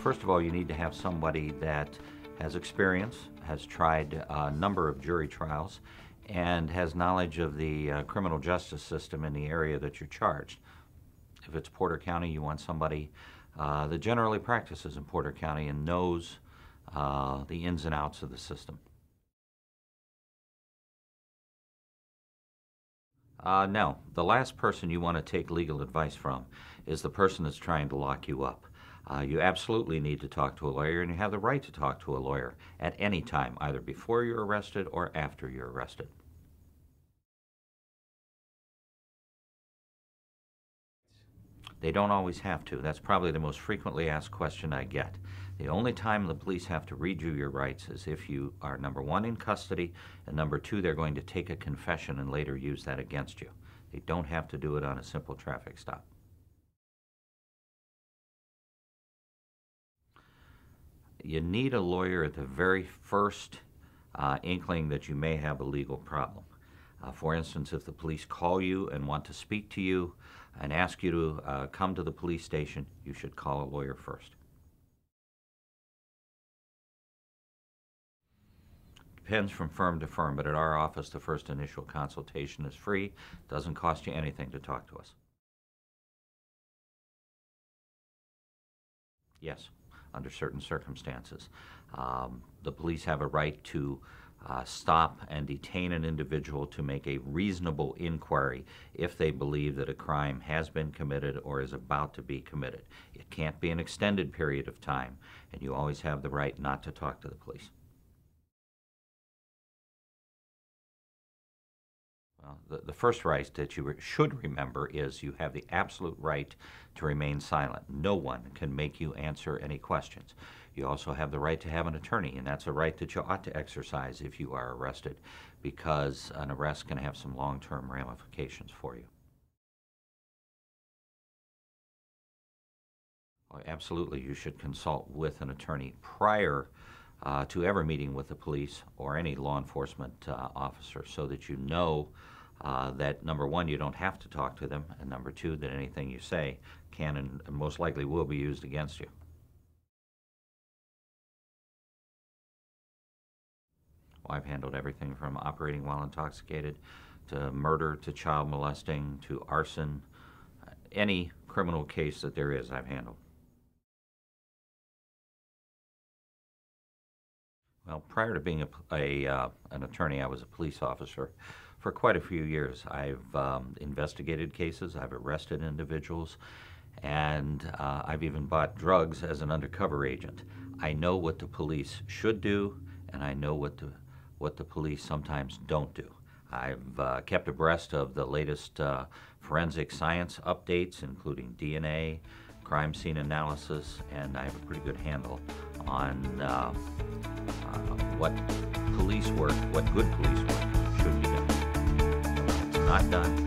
First of all, you need to have somebody that has experience, has tried a number of jury trials, and has knowledge of the criminal justice system in the area that you're charged. If it's Porter County, you want somebody that generally practices in Porter County and knows the ins and outs of the system. No, the last person you want to take legal advice from is the person that's trying to lock you up. You absolutely need to talk to a lawyer, and you have the right to talk to a lawyer at any time, either before you're arrested or after you're arrested. They don't always have to. That's probably the most frequently asked question I get. The only time the police have to read you your rights is if you are, number one, in custody, and number two, they're going to take a confession and later use that against you. They don't have to do it on a simple traffic stop. You need a lawyer at the very first inkling that you may have a legal problem. For instance, if the police call you and want to speak to you and ask you to come to the police station, you should call a lawyer first. Depends from firm to firm, but at our office, the first initial consultation is free. Doesn't cost you anything to talk to us. Yes, under certain circumstances. The police have a right to stop and detain an individual to make a reasonable inquiry if they believe that a crime has been committed or is about to be committed. It can't be an extended period of time, and you always have the right not to talk to the police. Well, the first right that you should remember is you have the absolute right to remain silent. No one can make you answer any questions. You also have the right to have an attorney, and that's a right that you ought to exercise if you are arrested, because an arrest can have some long-term ramifications for you. Well, absolutely, you should consult with an attorney prior to ever meeting with the police or any law enforcement officer, so that you know that, number one, you don't have to talk to them, and number two, that anything you say can and most likely will be used against you. Well, I've handled everything from operating while intoxicated to murder to child molesting to arson. Any criminal case that there is, I've handled. Well, prior to being an attorney, I was a police officer for quite a few years. I've investigated cases, I've arrested individuals, and I've even bought drugs as an undercover agent. I know what the police should do, and I know what the police sometimes don't do. I've kept abreast of the latest forensic science updates, including DNA, crime scene analysis, and I have a pretty good handle on what police work, what good police work should be done. When it's not done,